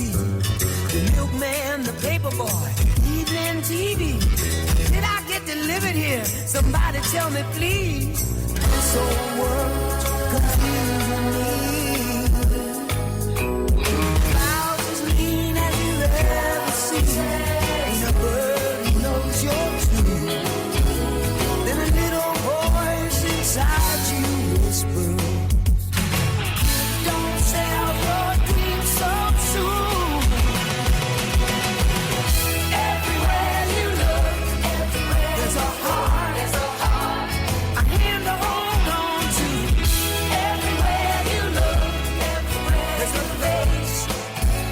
tea. The milkman, the paper boy, evening TV. Did I get delivered here? Somebody tell me, please. This whole world's confusing me. Clouds as lean as you ever seen. Ain't a bird who knows you're true. Then a little voice inside you whispers, don't sell your dreams so soon. Everywhere you look, there's a heart, a hand to hold on to. Everywhere you look, there's the face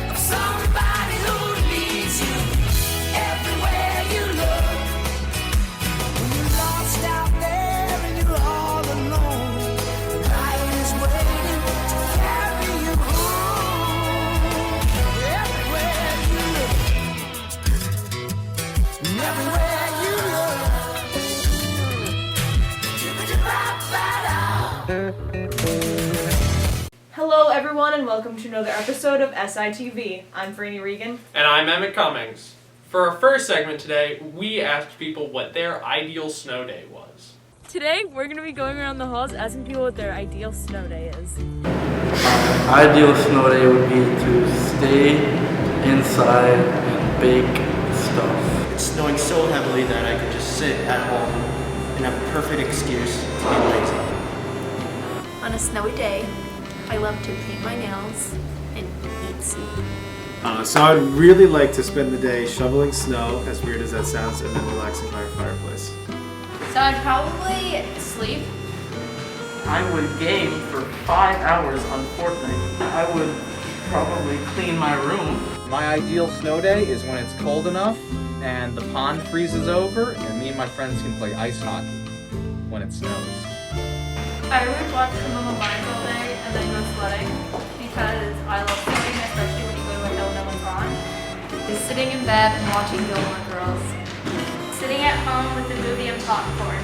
of somebody who needs you. Everywhere you look, when you're lost out there and you're all alone, life is waiting to carry you home. Everywhere you look, and everywhere you look. Hello everyone and welcome to another episode of SITV. I'm Franny Regan. And I'm Emmett Cummings. For our first segment today, we asked people what their ideal snow day was. Today we're going to be going around the halls asking people what their ideal snow day is. Ideal snow day would be to stay inside and bake stuff. It's snowing so heavily that I could just sit at home and have a perfect excuse to be lazy. On a snowy day, I love to paint my nails and eat soup. So I'd really like to spend the day shoveling snow, as weird as that sounds, and then relaxing by a fireplace. So I'd probably sleep. I would game for 5 hours on Fortnite. I would probably clean my room. My ideal snow day is when it's cold enough and the pond freezes over and me and my friends can play ice hockey when it snows. I would watch Criminal Minds all day and then go sledding because I love sledding, especially when you go to a hill no one's on. Just sitting in bed and watching Gilmore Girls. Sitting at home with a movie and popcorn.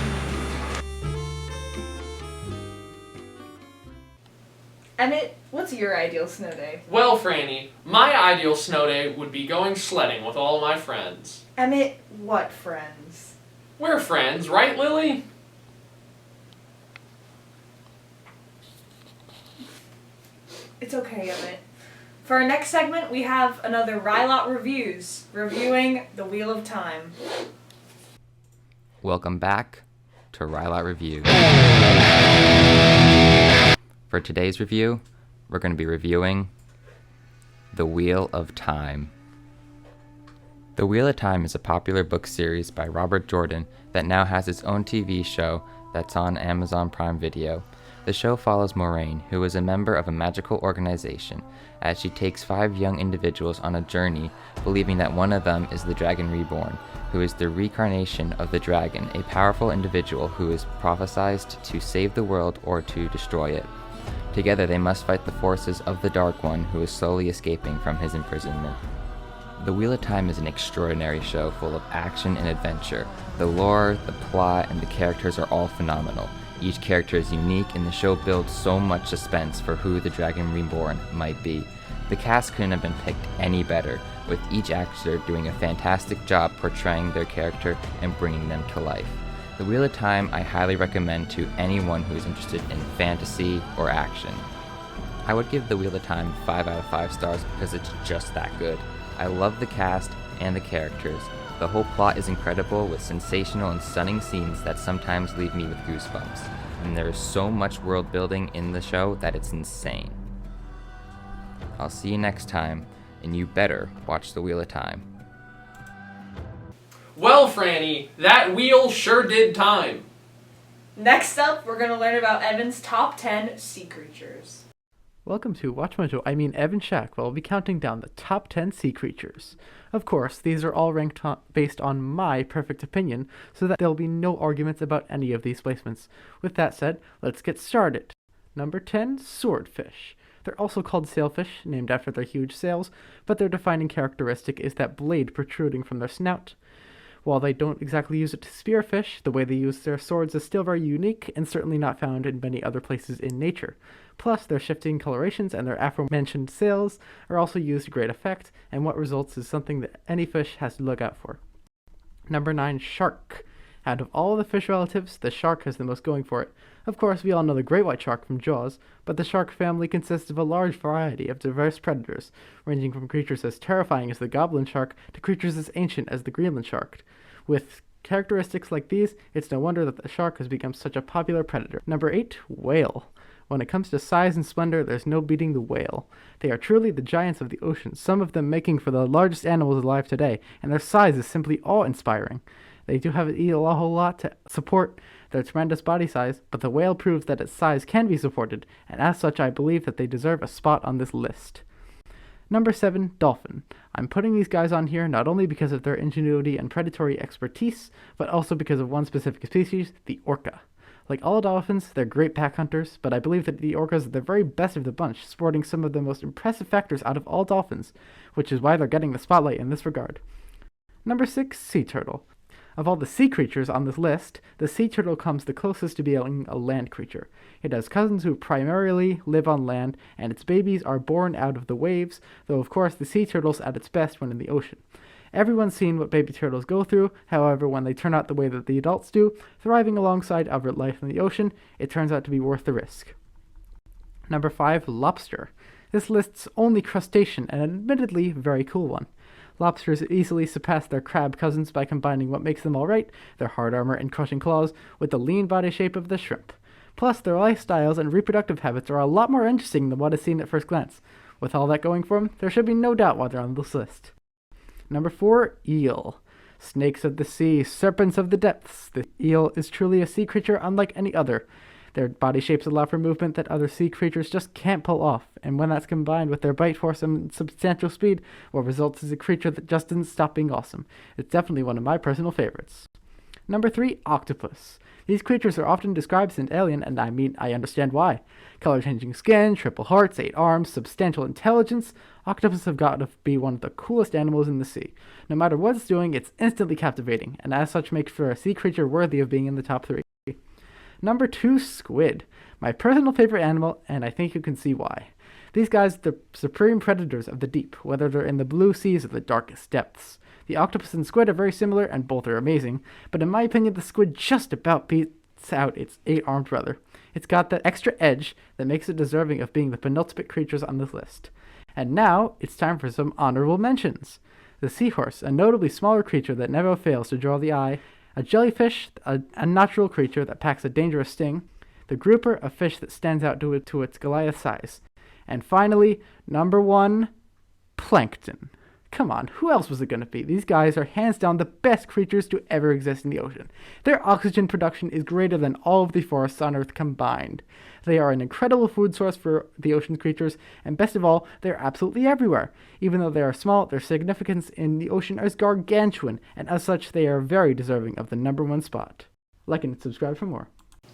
Emmett, what's your ideal snow day? Well, Franny, my ideal snow day would be going sledding with all my friends. Emmett, what friends? We're friends, right, Lily? It's okay, Emmett. For our next segment, we have another Rylot Reviews, reviewing The Wheel of Time. Welcome back to Rylot Reviews. For today's review, we're going to be reviewing The Wheel of Time. The Wheel of Time is a popular book series by Robert Jordan that now has its own TV show that's on Amazon Prime Video. The show follows Moraine, who is a member of a magical organization, as she takes 5 young individuals on a journey, believing that one of them is the Dragon Reborn, who is the reincarnation of the dragon, a powerful individual who is prophesied to save the world or to destroy it. Together they must fight the forces of the Dark One, who is slowly escaping from his imprisonment. The Wheel of Time is an extraordinary show full of action and adventure. The lore, the plot, and the characters are all phenomenal. Each character is unique, and the show builds so much suspense for who the Dragon Reborn might be. The cast couldn't have been picked any better, with each actor doing a fantastic job portraying their character and bringing them to life. The Wheel of Time I highly recommend to anyone who is interested in fantasy or action. I would give The Wheel of Time 5 out of 5 stars because it's just that good. I love the cast and the characters. The whole plot is incredible, with sensational and stunning scenes that sometimes leave me with goosebumps. And there is so much world building in the show that it's insane. I'll see you next time, and you better watch The Wheel of Time. Well, Franny, that wheel sure did time. Next up, we're going to learn about Evan's top 10 sea creatures. Welcome to Watch My Show. Evan Shack will be counting down the top 10 sea creatures. Of course, these are all ranked based on my perfect opinion, so that there'll be no arguments about any of these placements. With that said, let's get started. Number 10, swordfish. They're also called sailfish, named after their huge sails, but their defining characteristic is that blade protruding from their snout. While they don't exactly use it to spear fish, the way they use their swords is still very unique and certainly not found in many other places in nature. Plus, their shifting colorations and their aforementioned sails are also used to great effect, and what results is something that any fish has to look out for. Number 9, shark. Out of all the fish relatives, the shark has the most going for it. Of course, we all know the great white shark from Jaws, but the shark family consists of a large variety of diverse predators, ranging from creatures as terrifying as the goblin shark to creatures as ancient as the Greenland shark. With characteristics like these, it's no wonder that the shark has become such a popular predator. Number 8, whale. When it comes to size and splendor, there's no beating the whale. They are truly the giants of the ocean, some of them making for the largest animals alive today, and their size is simply awe-inspiring. They do have to eat a whole lot to support their tremendous body size, but the whale proves that its size can be supported, and as such I believe that they deserve a spot on this list. Number 7, dolphin. I'm putting these guys on here not only because of their ingenuity and predatory expertise, but also because of one specific species, the orca. Like all dolphins, they're great pack hunters, but I believe that the orcas are the very best of the bunch, sporting some of the most impressive factors out of all dolphins, which is why they're getting the spotlight in this regard. Number 6, sea turtle. Of all the sea creatures on this list, the sea turtle comes the closest to being a land creature. It has cousins who primarily live on land, and its babies are born out of the waves, though of course the sea turtle's at its best when in the ocean. Everyone's seen what baby turtles go through, however, when they turn out the way that the adults do, thriving alongside other life in the ocean, it turns out to be worth the risk. Number 5, lobster. This list's only crustacean, and admittedly very cool one. Lobsters easily surpass their crab cousins by combining what makes them alright, their hard armor and crushing claws, with the lean body shape of the shrimp. Plus, their lifestyles and reproductive habits are a lot more interesting than what is seen at first glance. With all that going for them, there should be no doubt why they're on this list. Number 4, eel. Snakes of the sea, serpents of the depths. The eel is truly a sea creature unlike any other. Their body shapes allow for movement that other sea creatures just can't pull off, and when that's combined with their bite force and substantial speed, what results is a creature that just doesn't stop being awesome. It's definitely one of my personal favorites. Number 3, octopus. These creatures are often described as alien, and I understand why. Color-changing skin, triple hearts, 8 arms, substantial intelligence. Octopus have got to be one of the coolest animals in the sea. No matter what it's doing, it's instantly captivating, and as such makes for a sea creature worthy of being in the top 3. Number 2, squid. My personal favorite animal, and I think you can see why. These guys are the supreme predators of the deep, whether they're in the blue seas or the darkest depths. The octopus and squid are very similar, and both are amazing, but in my opinion, the squid just about beats out its 8-armed brother. It's got that extra edge that makes it deserving of being the penultimate creatures on this list. And now, it's time for some honorable mentions. The seahorse, a notably smaller creature that never fails to draw the eye. A jellyfish, a natural creature that packs a dangerous sting. The grouper, a fish that stands out to its Goliath size. And finally, number 1, plankton. Come on, who else was it going to be? These guys are hands down the best creatures to ever exist in the ocean. Their oxygen production is greater than all of the forests on Earth combined. They are an incredible food source for the ocean creatures, and best of all, they're absolutely everywhere. Even though they are small, their significance in the ocean is gargantuan, and as such, they are very deserving of the number 1 spot. Like and subscribe for more.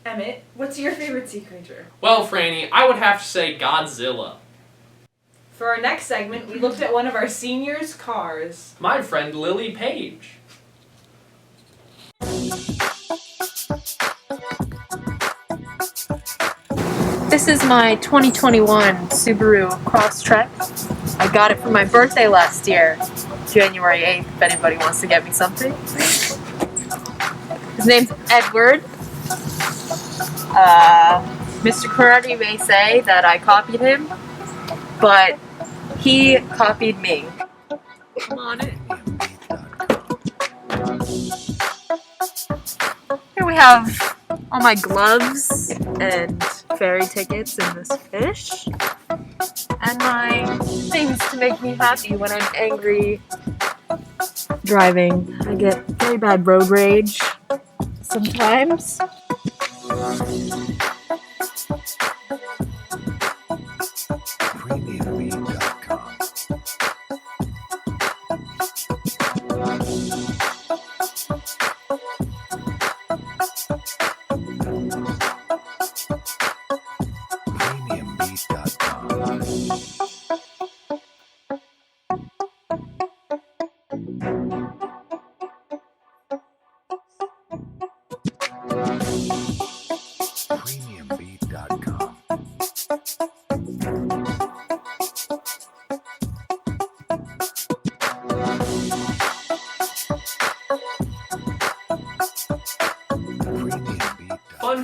Emmett, what's your favorite sea creature? Well, Franny, I would have to say Godzilla. For our next segment, we looked at one of our seniors' cars. My friend Lily Page. This is my 2021 Subaru Crosstrek. I got it for my birthday last year, January 8th, if anybody wants to get me something. His name's Edward. Mr. Karate may say that I copied him, but he copied me. I'm on it. Here we have all my gloves and ferry tickets and this fish. And my things to make me happy when I'm angry driving. I get very bad road rage sometimes.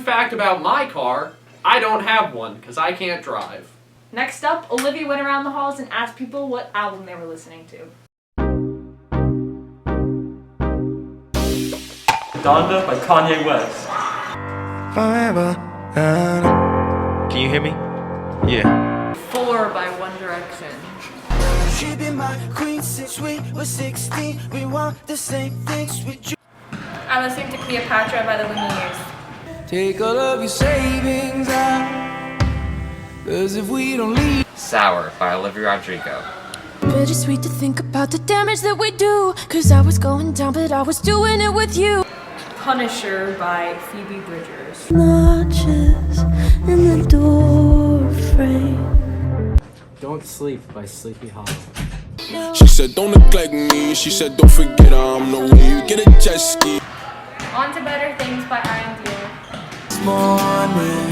fact about my car, I don't have one because I can't drive. Next up, Olivia went around the halls and asked people what album they were listening to. Donda by Kanye West. Forever. Can you hear me? Yeah. 4 by One Direction. She be my queen since we were 16. We want the same things with you. I'm listening to Cleopatra by the Lumineers. Take all of your savings out. Cause if we don't leave. Sour by Olivia Rodrigo. Bittersweet to think about the damage that we do. Cause I was going down, but I was doing it with you. Punisher by Phoebe Bridgers. Notches in the door frame. Don't Sleep by Sleepy Hollow. She said don't neglect me, she said don't forget I'm the way you get a jet ski. On to Better Things by I.M. This morning,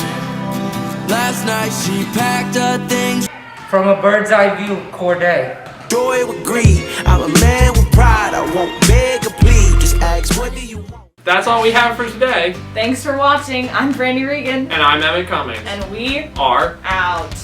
last night she packed her things. From a bird's eye view, Corday. Joy with greed, I'm a man with pride. I won't beg or plead, just ask what do you want. That's all we have for today. Thanks for watching. I'm Brandy Regan. And I'm Emmett Cummings. And we are out.